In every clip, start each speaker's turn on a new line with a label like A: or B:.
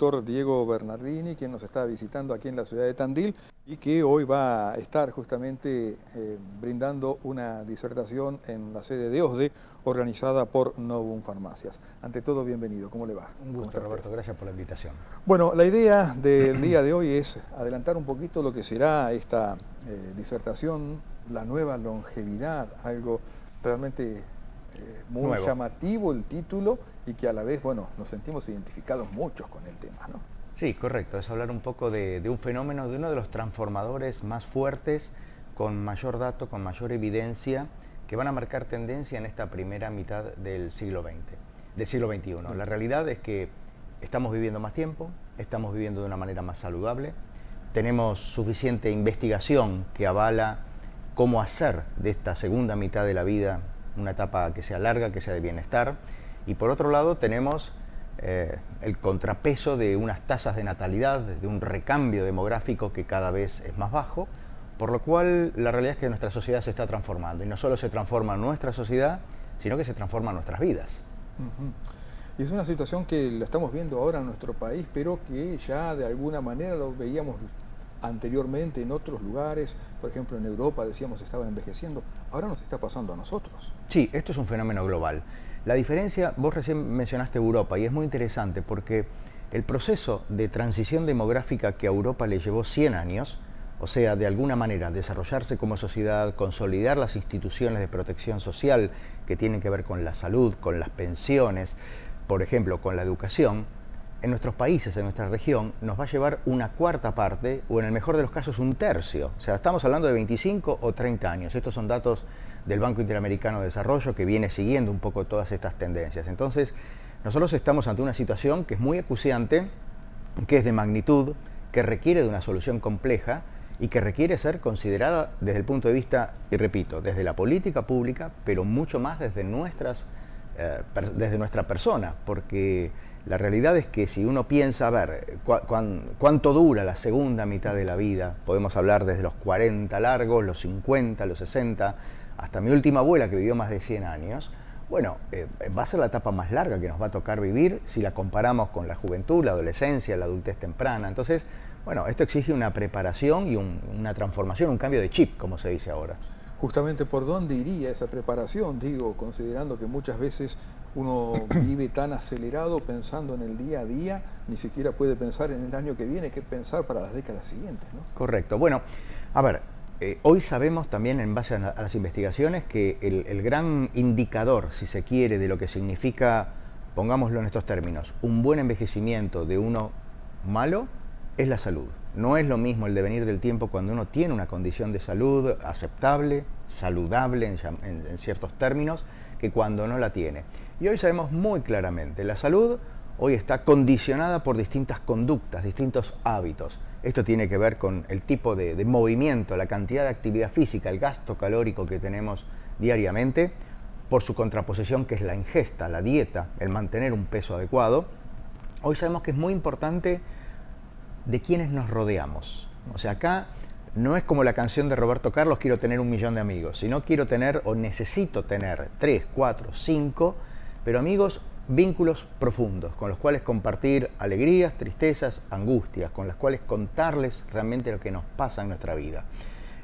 A: doctor Diego Bernardini, quien nos está visitando aquí en la ciudad de Tandil y que hoy va a estar justamente brindando una disertación en la sede de OSDE, organizada por Novum Farmacias. Ante todo, bienvenido. ¿Cómo le va?
B: Un gusto, Roberto. Gracias por la invitación.
A: Bueno, la idea del día de hoy es adelantar un poquito lo que será esta disertación, la nueva longevidad, algo realmente muy
B: nuevo,
A: llamativo el título y que a la vez, bueno, nos sentimos identificados muchos con el tema, ¿no?
B: Sí, correcto. Es hablar un poco de un fenómeno, de uno de los transformadores más fuertes, con mayor dato, con mayor evidencia, que van a marcar tendencia en esta primera mitad del siglo XX, del siglo XXI. La realidad es que estamos viviendo más tiempo, estamos viviendo de una manera más saludable, tenemos suficiente investigación que avala cómo hacer de esta segunda mitad de la vida una etapa que sea larga, que sea de bienestar, y por otro lado tenemos el contrapeso de unas tasas de natalidad, de un recambio demográfico que cada vez es más bajo, por lo cual la realidad es que nuestra sociedad se está transformando, y no solo se transforma nuestra sociedad, sino que se transforman nuestras vidas.
A: Y es una situación que la estamos viendo ahora en nuestro país, pero que ya de alguna manera lo veíamos anteriormente en otros lugares, por ejemplo en Europa decíamos estaba envejeciendo, ahora nos está pasando a nosotros.
B: Sí, esto es un fenómeno global. La diferencia, vos recién mencionaste Europa y es muy interesante porque el proceso de transición demográfica que a Europa le llevó 100 años, o sea, de alguna manera desarrollarse como sociedad, consolidar las instituciones de protección social que tienen que ver con la salud, con las pensiones, por ejemplo, con la educación, en nuestros países, en nuestra región, nos va a llevar una cuarta parte, o en el mejor de los casos un tercio. O sea, estamos hablando de 25 o 30 años. Estos son datos del Banco Interamericano de Desarrollo, que viene siguiendo un poco todas estas tendencias. Entonces, nosotros estamos ante una situación que es muy acuciante, que es de magnitud, que requiere de una solución compleja y que requiere ser considerada desde el punto de vista, y repito, desde la política pública, pero mucho más desde nuestra persona, porque la realidad es que si uno piensa, a ver, cuánto dura la segunda mitad de la vida, podemos hablar desde los 40 largos, los 50, los 60, hasta mi última abuela que vivió más de 100 años, bueno, va a ser la etapa más larga que nos va a tocar vivir si la comparamos con la juventud, la adolescencia, la adultez temprana. Entonces, bueno, esto exige una preparación y una transformación, un cambio de chip, como se dice ahora.
A: Justamente por dónde iría esa preparación, digo, considerando que muchas veces uno vive tan acelerado pensando en el día a día, ni siquiera puede pensar en el año que viene, qué pensar para las décadas siguientes, ¿no?
B: Correcto. Bueno, a ver, hoy sabemos también en base a las investigaciones que el gran indicador, si se quiere, de lo que significa, pongámoslo en estos términos, un buen envejecimiento de uno malo, es la salud. No es lo mismo el devenir del tiempo cuando uno tiene una condición de salud aceptable, saludable en ciertos términos, que cuando no la tiene. Y hoy sabemos muy claramente, la salud hoy está condicionada por distintas conductas, distintos hábitos. Esto tiene que ver con el tipo de movimiento, la cantidad de actividad física, el gasto calórico que tenemos diariamente, por su contraposición que es la ingesta, la dieta, el mantener un peso adecuado. Hoy sabemos que es muy importante de quienes nos rodeamos. O sea, acá no es como la canción de Roberto Carlos, quiero tener 1 millón de amigos, sino quiero tener o necesito tener 3, 4, 5, pero amigos, vínculos profundos, con los cuales compartir alegrías, tristezas, angustias, con las cuales contarles realmente lo que nos pasa en nuestra vida.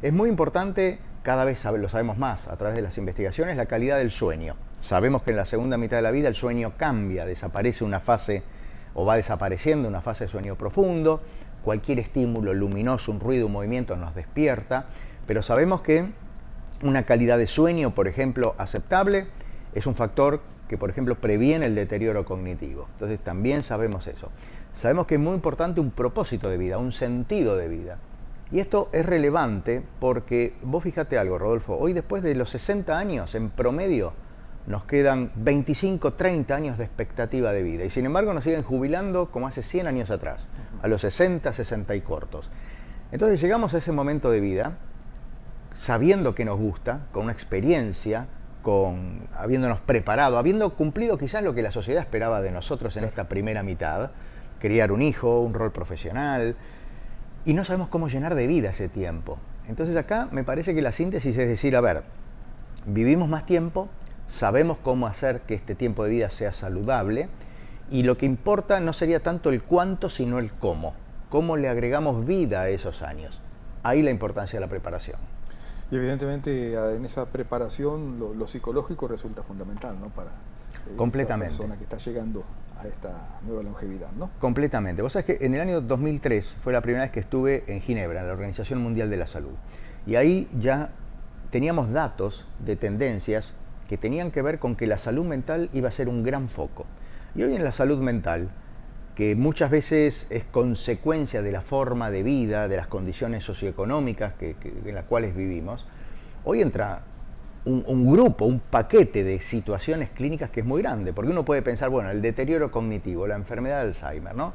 B: Es muy importante, cada vez lo sabemos más a través de las investigaciones, la calidad del sueño. Sabemos que en la segunda mitad de la vida el sueño cambia, desaparece una fase o va desapareciendo una fase de sueño profundo, cualquier estímulo luminoso, un ruido, un movimiento nos despierta, pero sabemos que una calidad de sueño, por ejemplo, aceptable, es un factor que, por ejemplo, previene el deterioro cognitivo. Entonces también sabemos eso. Sabemos que es muy importante un propósito de vida, un sentido de vida. Y esto es relevante porque, vos fíjate algo, Rodolfo, hoy después de los 60 años, en promedio, nos quedan 25, 30 años de expectativa de vida y sin embargo nos siguen jubilando como hace 100 años atrás, a los 60, 60 y cortos. Entonces llegamos a ese momento de vida sabiendo que nos gusta, con una experiencia, habiéndonos preparado, habiendo cumplido quizás lo que la sociedad esperaba de nosotros en esta primera mitad, criar un hijo, un rol profesional, y no sabemos cómo llenar de vida ese tiempo. Entonces acá me parece que la síntesis es decir, a ver, vivimos más tiempo, sabemos cómo hacer que este tiempo de vida sea saludable Y lo que importa no sería tanto el cuánto, sino el cómo. Cómo le agregamos vida a esos años. Ahí la importancia de la preparación.
A: Y evidentemente en esa preparación lo psicológico resulta fundamental, ¿no? Para
B: Completamente.
A: esa persona que está llegando a esta nueva longevidad, ¿no?
B: Completamente. Vos sabés que en el año 2003 fue la primera vez que estuve en Ginebra, en la Organización Mundial de la Salud. Y ahí ya teníamos datos de tendencias que tenían que ver con que la salud mental iba a ser un gran foco. Y hoy en la salud mental, que muchas veces es consecuencia de la forma de vida, de las condiciones socioeconómicas en las cuales vivimos, hoy entra un grupo, un paquete de situaciones clínicas que es muy grande, porque uno puede pensar, bueno, el deterioro cognitivo, la enfermedad de Alzheimer, ¿no?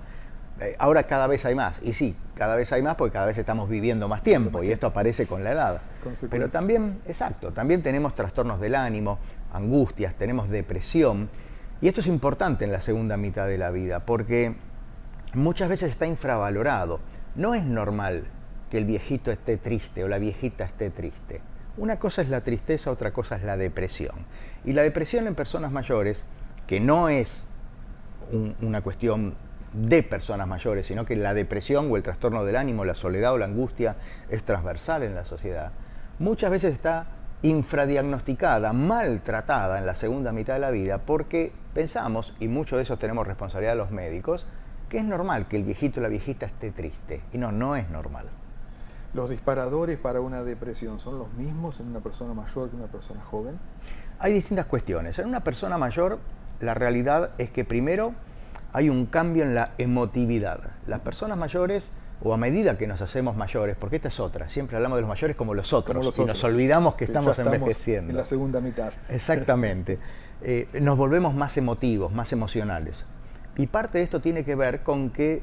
B: Ahora cada vez hay más, y sí, cada vez hay más porque cada vez estamos viviendo más tiempo, y esto aparece con la edad. Pero también, exacto, también tenemos trastornos del ánimo, angustias, tenemos depresión, y esto es importante en la segunda mitad de la vida, porque muchas veces está infravalorado. No es normal que el viejito esté triste o la viejita esté triste. Una cosa es la tristeza, otra cosa es la depresión. Y la depresión en personas mayores, que no es una cuestión de personas mayores, sino que la depresión o el trastorno del ánimo, la soledad o la angustia es transversal en la sociedad, muchas veces está infradiagnosticada, maltratada en la segunda mitad de la vida, porque pensamos, y muchos de esos tenemos responsabilidad de los médicos, que es normal que el viejito o la viejita esté triste. Y no, no es normal.
A: ¿Los disparadores para una depresión son los mismos en una persona mayor que en una persona joven?
B: Hay distintas cuestiones. En una persona mayor, la realidad es que primero hay un cambio en la emotividad. Las personas mayores, o a medida que nos hacemos mayores, porque esta es otra, siempre hablamos de los mayores como los otros, y nos olvidamos que estamos envejeciendo.
A: En la segunda mitad.
B: Exactamente. Nos volvemos más emotivos, más emocionales. Y parte de esto tiene que ver con que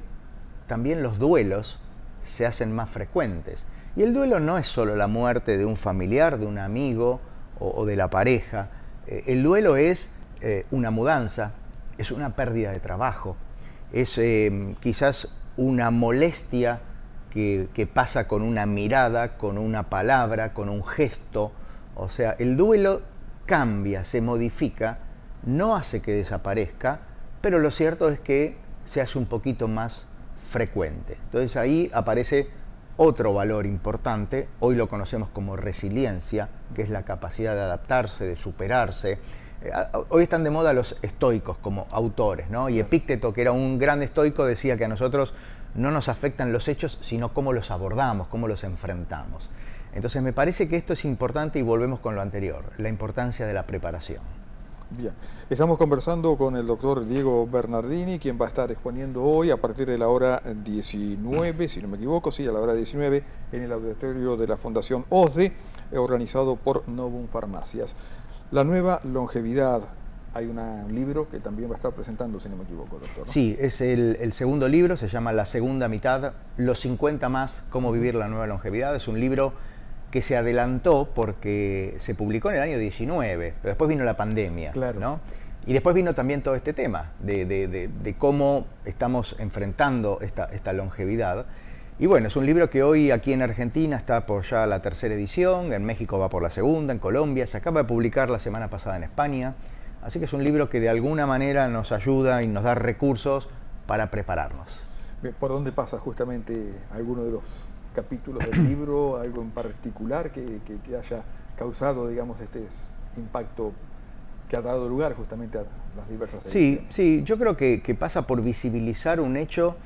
B: también los duelos se hacen más frecuentes. Y el duelo no es solo la muerte de un familiar, de un amigo o de la pareja. El duelo es una mudanza, es una pérdida de trabajo, es quizás una molestia que pasa con una mirada, con una palabra, con un gesto. O sea, el duelo cambia, se modifica, no hace que desaparezca, pero lo cierto es que se hace un poquito más frecuente. Entonces ahí aparece otro valor importante, hoy lo conocemos como resiliencia, que es la capacidad de adaptarse, de superarse. Hoy están de moda los estoicos como autores, ¿no? Y Epícteto, que era un gran estoico, decía que a nosotros no nos afectan los hechos, sino cómo los abordamos, cómo los enfrentamos. Entonces me parece que esto es importante y volvemos con lo anterior, la importancia de la preparación.
A: Bien, estamos conversando con el doctor Diego Bernardini, quien va a estar exponiendo hoy a partir de la hora 19, si no me equivoco, sí, a la hora 19, en el auditorio de la Fundación OSDE, organizado por Novum Farmacias. La nueva longevidad, hay un libro que también va a estar presentando, si no me equivoco, doctor, ¿no?
B: Sí, es el segundo libro, se llama La segunda mitad, los 50 más, cómo vivir la nueva longevidad. Es un libro que se adelantó porque se publicó en el año 19, pero después vino la pandemia,
A: claro,
B: ¿no? Y después vino también todo este tema de cómo estamos enfrentando esta longevidad. Y bueno, es un libro que hoy aquí en Argentina está por ya la tercera edición, en México va por la segunda, en Colombia, se acaba de publicar la semana pasada en España, así que es un libro que de alguna manera nos ayuda y nos da recursos para prepararnos.
A: ¿Por dónde pasa justamente alguno de los capítulos del libro, algo en particular que haya causado, digamos, este impacto que ha dado lugar justamente a las diversas ediciones?
B: Sí, yo creo que pasa por visibilizar un hecho,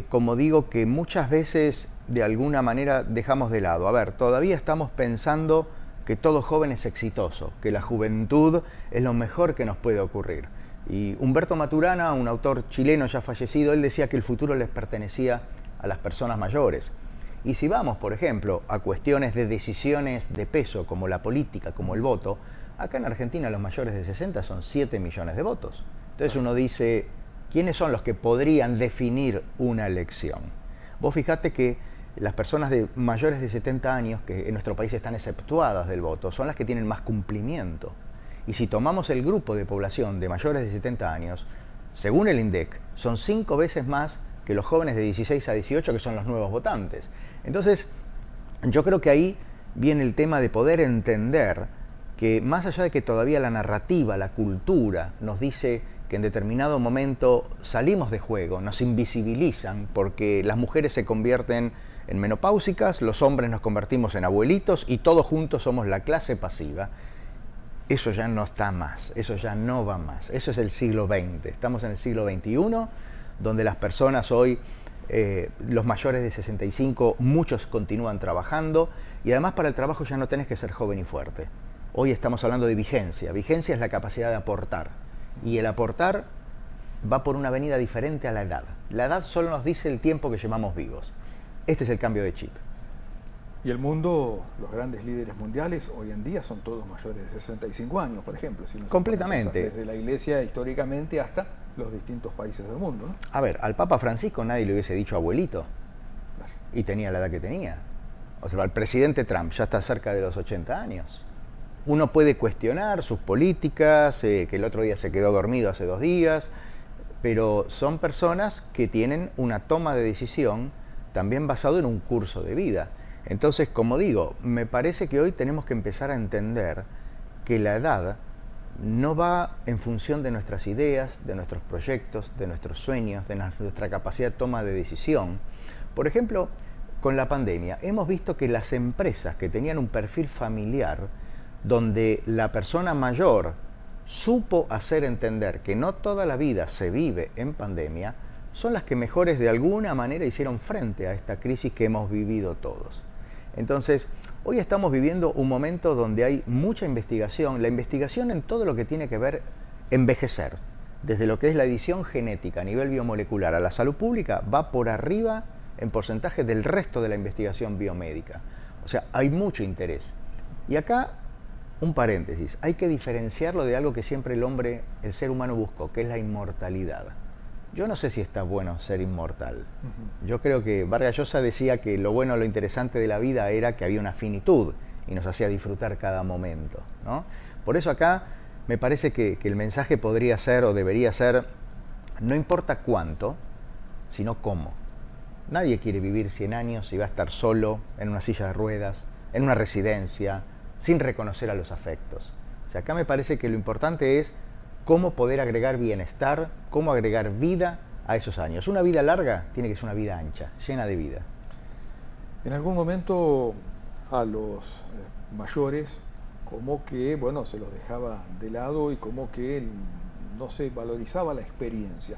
B: como digo, que muchas veces de alguna manera dejamos de lado. A ver, todavía estamos pensando que todo joven es exitoso, que la juventud es lo mejor que nos puede ocurrir. Y Humberto Maturana, un autor chileno ya fallecido, él decía que el futuro les pertenecía a las personas mayores. Y si vamos, por ejemplo, a cuestiones de decisiones de peso, como la política, como el voto, acá en Argentina los mayores de 60 son 7 millones de votos. Entonces uno dice, ¿quiénes son los que podrían definir una elección? Vos fijate que las personas de mayores de 70 años, que en nuestro país están exceptuadas del voto, son las que tienen más cumplimiento. Y si tomamos el grupo de población de mayores de 70 años, según el INDEC, son 5 veces más que los jóvenes de 16 a 18, que son los nuevos votantes. Entonces, yo creo que ahí viene el tema de poder entender que más allá de que todavía la narrativa, la cultura nos dice que en determinado momento salimos de juego, nos invisibilizan porque las mujeres se convierten en menopáusicas, los hombres nos convertimos en abuelitos y todos juntos somos la clase pasiva. Eso ya no está más, eso ya no va más. Eso es el siglo XX. Estamos en el siglo XXI, donde las personas hoy, los mayores de 65, muchos continúan trabajando y además para el trabajo ya no tenés que ser joven y fuerte. Hoy estamos hablando de vigencia. Vigencia es la capacidad de aportar y el aportar va por una avenida diferente a la edad. La edad solo nos dice el tiempo que llevamos vivos. Este es el cambio de chip.
A: Y el mundo, los grandes líderes mundiales hoy en día son todos mayores de 65 años, por ejemplo. Si
B: Completamente.
A: Desde la Iglesia históricamente hasta los distintos países del mundo, ¿no?
B: A ver, al Papa Francisco nadie le hubiese dicho abuelito.
A: Claro.
B: Y tenía la edad que tenía. O sea, el presidente Trump ya está cerca de los 80 años. Uno puede cuestionar sus políticas, que el otro día se quedó dormido hace 2 días, pero son personas que tienen una toma de decisión también basado en un curso de vida. Entonces, como digo, me parece que hoy tenemos que empezar a entender que la edad no va en función de nuestras ideas, de nuestros proyectos, de nuestros sueños, de nuestra capacidad de toma de decisión. Por ejemplo, con la pandemia, hemos visto que las empresas que tenían un perfil familiar, donde la persona mayor supo hacer entender que no toda la vida se vive en pandemia, son las que mejores de alguna manera hicieron frente a esta crisis que hemos vivido todos. Entonces, hoy estamos viviendo un momento donde hay mucha investigación, la investigación en todo lo que tiene que ver envejecer, desde lo que es la edición genética a nivel biomolecular a la salud pública, va por arriba en porcentaje del resto de la investigación biomédica. O sea, hay mucho interés. Y acá, un paréntesis, hay que diferenciarlo de algo que siempre el ser humano buscó, que es la inmortalidad. Yo no sé si está bueno ser inmortal. Yo creo que Vargas Llosa decía que lo bueno, lo interesante de la vida era que había una finitud y nos hacía disfrutar cada momento, ¿no? Por eso acá me parece que el mensaje podría ser o debería ser, no importa cuánto, sino cómo. Nadie quiere vivir 100 años y va a estar solo, en una silla de ruedas, en una residencia, sin reconocer a los afectos. O sea, acá me parece que lo importante es cómo poder agregar bienestar, cómo agregar vida a esos años. Una vida larga tiene que ser una vida ancha, llena de vida.
A: En algún momento a los mayores como que, bueno, se los dejaba de lado y como que no se valorizaba la experiencia.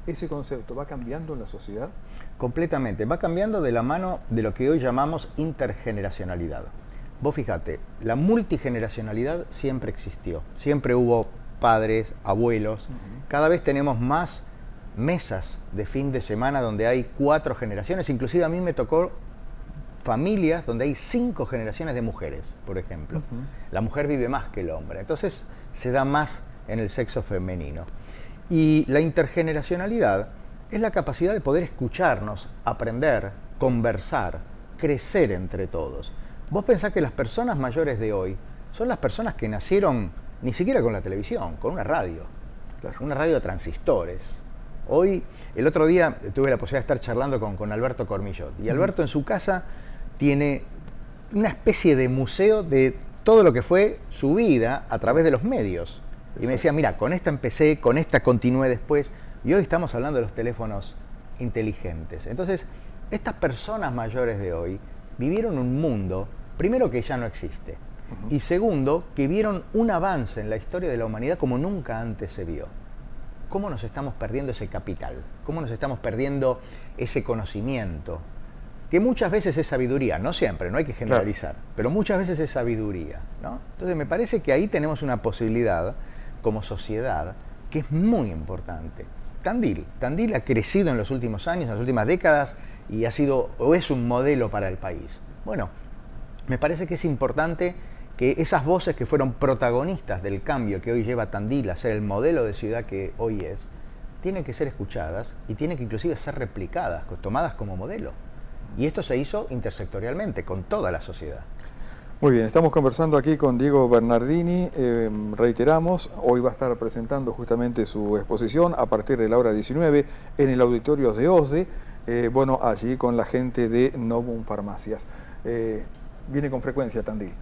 A: ¿Ese concepto va cambiando en la sociedad?
B: Completamente, va cambiando de la mano de lo que hoy llamamos intergeneracionalidad. Vos fíjate, la multigeneracionalidad siempre existió, siempre hubo padres, abuelos, cada vez tenemos más mesas de fin de semana donde hay 4 generaciones, inclusive a mí me tocó familias donde hay 5 generaciones de mujeres, por ejemplo. La mujer vive más que el hombre, entonces se da más en el sexo femenino. Y la intergeneracionalidad es la capacidad de poder escucharnos, aprender, conversar, crecer entre todos. Vos pensás que las personas mayores de hoy son las personas que nacieron ni siquiera con la televisión, con una radio, una radio de transistores. Hoy, el otro día tuve la posibilidad de estar charlando con Alberto Cormillot, y Alberto en su casa tiene una especie de museo de todo lo que fue su vida a través de los medios. Y me decía, mira, con esta empecé, con esta continué después, y hoy estamos hablando de los teléfonos inteligentes. Entonces, estas personas mayores de hoy vivieron un mundo, primero que ya no existe, y segundo, que vieron un avance en la historia de la humanidad como nunca antes se vio. ¿Cómo nos estamos perdiendo ese capital? ¿Cómo nos estamos perdiendo ese conocimiento? Que muchas veces es sabiduría, no siempre, no hay que generalizar, pero muchas veces es sabiduría, ¿no? Entonces me parece que ahí tenemos una posibilidad como sociedad que es muy importante. Tandil ha crecido en los últimos años, en las últimas décadas, y ha sido o es un modelo para el país. Bueno, me parece que es importante que esas voces que fueron protagonistas del cambio que hoy lleva Tandil a ser el modelo de ciudad que hoy es, tienen que ser escuchadas y tienen que inclusive ser replicadas, tomadas como modelo. Y esto se hizo intersectorialmente, con toda la sociedad.
A: Muy bien, estamos conversando aquí con Diego Bernardini, reiteramos, hoy va a estar presentando justamente su exposición a partir de la hora 19 en el auditorio de OSDE, bueno, allí con la gente de Novum Farmacias. viene con frecuencia a Tandil.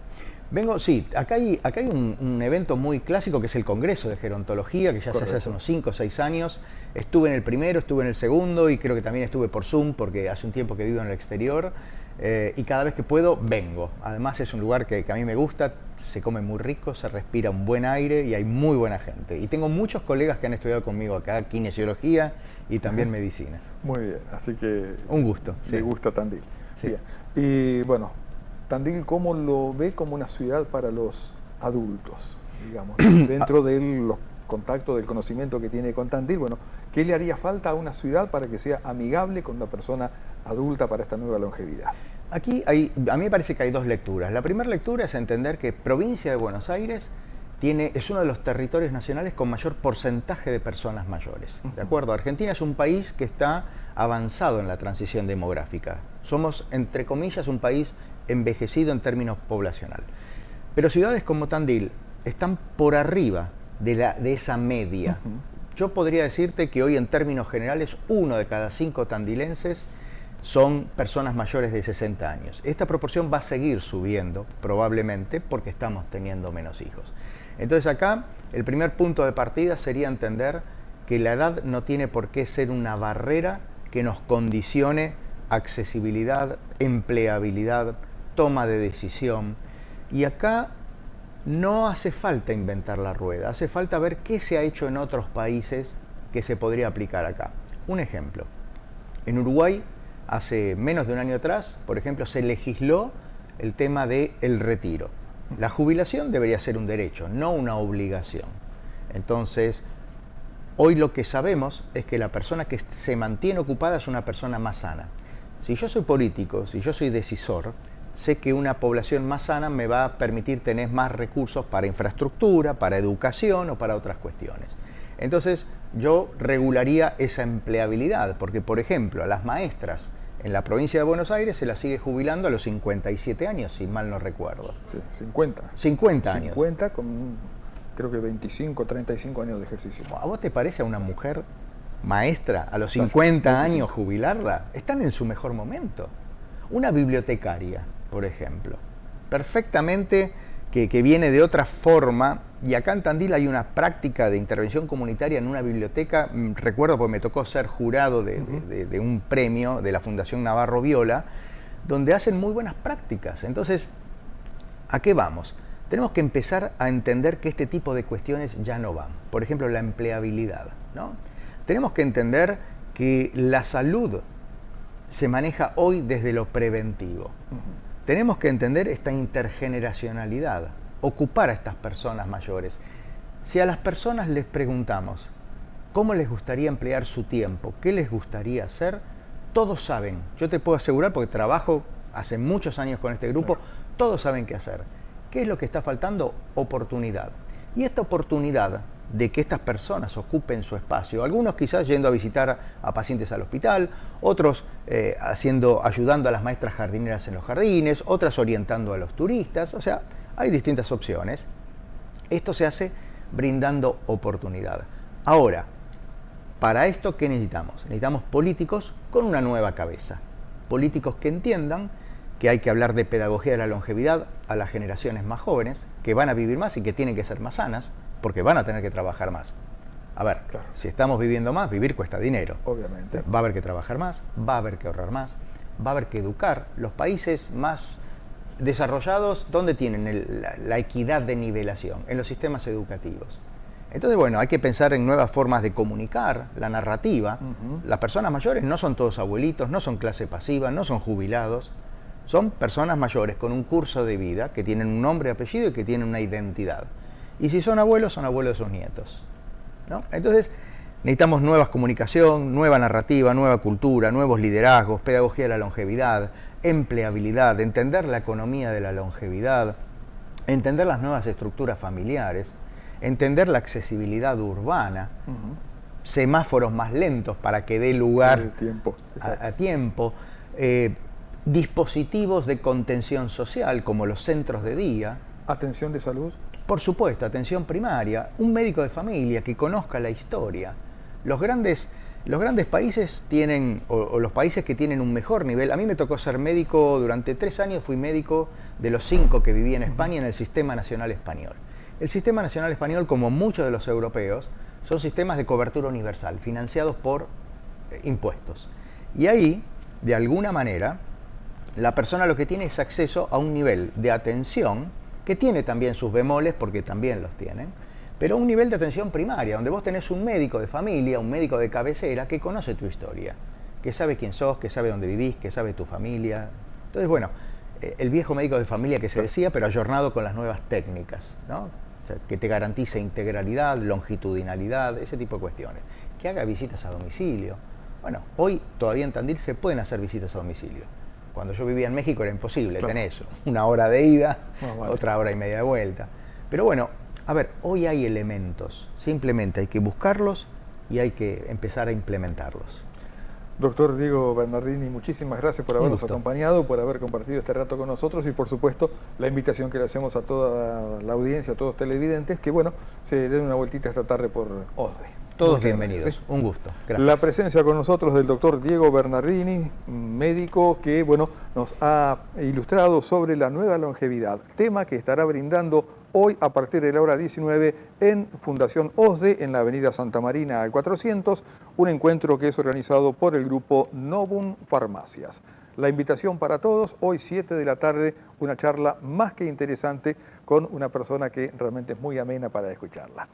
B: Vengo, sí, acá hay un evento muy clásico que es el Congreso de Gerontología, que ya se hace hace unos 5 o 6 años. Estuve en el primero, estuve en el segundo y creo que también estuve por Zoom porque hace un tiempo que vivo en el exterior. Y cada vez que puedo, vengo. Además es un lugar que a mí me gusta, se come muy rico, se respira un buen aire y hay muy buena gente. Y tengo muchos colegas que han estudiado conmigo acá, kinesiología y también medicina.
A: Muy bien, así que...
B: Un gusto.
A: Me
B: Sí.
A: gusta Tandil.
B: Sí.
A: Bien. Y bueno, Tandil, ¿cómo lo ve como una ciudad para los adultos? Digamos, dentro de los contactos, del conocimiento que tiene con Tandil, bueno, ¿qué le haría falta a una ciudad para que sea amigable con una persona adulta para esta nueva longevidad?
B: Aquí a mí me parece que hay dos lecturas. La primera lectura es entender que provincia de Buenos Aires es uno de los territorios nacionales con mayor porcentaje de personas mayores. ¿De acuerdo? Argentina es un país que está avanzado en la transición demográfica. Somos, entre comillas, un país envejecido en términos poblacional. Pero ciudades como Tandil están por arriba de esa media. Yo podría decirte que hoy, en términos generales, 1 de cada 5 tandilenses son personas mayores de 60 años. Esta proporción va a seguir subiendo, probablemente, porque estamos teniendo menos hijos. Entonces acá, el primer punto de partida sería entender que la edad no tiene por qué ser una barrera que nos condicione accesibilidad, empleabilidad, toma de decisión. Y acá no hace falta inventar la rueda, hace falta ver qué se ha hecho en otros países que se podría aplicar acá. Un ejemplo, en Uruguay, hace menos de un año atrás, por ejemplo, se legisló el tema del retiro. La jubilación debería ser un derecho, no una obligación. Entonces, hoy lo que sabemos es que la persona que se mantiene ocupada es una persona más sana. Si yo soy político, si yo soy decisor, sé que una población más sana me va a permitir tener más recursos para infraestructura, para educación o para otras cuestiones. Entonces, yo regularía esa empleabilidad, porque, por ejemplo, a las maestras en la provincia de Buenos Aires se las sigue jubilando a los 57 años, si mal no recuerdo.
A: Sí, 50.
B: 50 años.
A: 50 con, creo que 25, 35 años de ejercicio.
B: ¿A vos te parece a una mujer maestra a los 50 años jubilarla? Están en su mejor momento. Una bibliotecaria, por ejemplo, perfectamente que viene de otra forma, y acá en Tandil hay una práctica de intervención comunitaria en una biblioteca. Recuerdo porque me tocó ser jurado de un premio de la Fundación Navarro Viola, donde hacen muy buenas prácticas. Entonces, ¿a qué vamos? Tenemos que empezar a entender que este tipo de cuestiones ya no van. Por ejemplo, la empleabilidad, ¿no? Tenemos que entender que la salud se maneja hoy desde lo preventivo. Tenemos que entender esta intergeneracionalidad, ocupar a estas personas mayores. Si a las personas les preguntamos cómo les gustaría emplear su tiempo, qué les gustaría hacer, todos saben. Yo te puedo asegurar, porque trabajo hace muchos años con este grupo, todos saben qué hacer. ¿Qué es lo que está faltando? Oportunidad. Y esta oportunidad de que estas personas ocupen su espacio, algunos quizás yendo a visitar a pacientes al hospital, otros ayudando a las maestras jardineras en los jardines, otras orientando a los turistas, o sea, hay distintas opciones. Esto se hace brindando oportunidad. Ahora, para esto, ¿qué necesitamos? Necesitamos políticos con una nueva cabeza, políticos que entiendan que hay que hablar de pedagogía de la longevidad a las generaciones más jóvenes, que van a vivir más y que tienen que ser más sanas, porque van a tener que trabajar más. A ver, claro, si estamos viviendo más, vivir cuesta dinero.
A: Obviamente.
B: Va a haber que trabajar más, va a haber que ahorrar más, va a haber que educar. Los países más desarrollados, ¿dónde tienen la equidad de nivelación? En los sistemas educativos. Entonces, bueno, hay que pensar en nuevas formas de comunicar la narrativa. Las personas mayores no son todos abuelitos, no son clase pasiva, no son jubilados. Son personas mayores con un curso de vida, que tienen un nombre y apellido y que tienen una identidad. Y si son abuelos de sus nietos, ¿no? Entonces, necesitamos nueva comunicación, nueva narrativa, nueva cultura, nuevos liderazgos, pedagogía de la longevidad, empleabilidad, entender la economía de la longevidad, entender las nuevas estructuras familiares, entender la accesibilidad urbana, semáforos más lentos para que dé lugar a tiempo, dispositivos de contención social como los centros de día.
A: Atención de salud.
B: Por supuesto, atención primaria, un médico de familia que conozca la historia. Los grandes Los grandes países tienen, o los países que tienen un mejor nivel, a mí me tocó ser médico, durante 3 años fui médico de los 5 que viví en España en el Sistema Nacional Español. El Sistema Nacional Español, como muchos de los europeos, son sistemas de cobertura universal, financiados por impuestos. Y ahí, de alguna manera, la persona lo que tiene es acceso a un nivel de atención, que tiene también sus bemoles, porque también los tienen, pero un nivel de atención primaria, donde vos tenés un médico de familia, un médico de cabecera, que conoce tu historia, que sabe quién sos, que sabe dónde vivís, que sabe tu familia. Entonces, bueno, el viejo médico de familia que se decía, pero ayornado con las nuevas técnicas, ¿no? O sea, que te garantice integralidad, longitudinalidad, ese tipo de cuestiones. Que haga visitas a domicilio. Bueno, hoy todavía en Tandil se pueden hacer visitas a domicilio. Cuando yo vivía en México era imposible, claro. Tenés 1 hora de ida, vale. Otra hora y media de vuelta. Pero bueno, a ver, hoy hay elementos, simplemente hay que buscarlos y hay que empezar a implementarlos.
A: Doctor Diego Bernardini, muchísimas gracias por habernos acompañado, por haber compartido este rato con nosotros y por supuesto la invitación que le hacemos a toda la audiencia, a todos los televidentes, que bueno, se den una vueltita esta tarde por OSDE.
B: Todos bienvenidos, ¿sí? Un gusto.
A: Gracias. La presencia con nosotros del doctor Diego Bernardini, médico que bueno, nos ha ilustrado sobre la nueva longevidad, tema que estará brindando hoy a partir de la hora 19 en Fundación OSDE, en la avenida Santa Marina al 400, un encuentro que es organizado por el grupo Novum Farmacias. La invitación para todos, hoy 7 de la tarde, una charla más que interesante con una persona que realmente es muy amena para escucharla.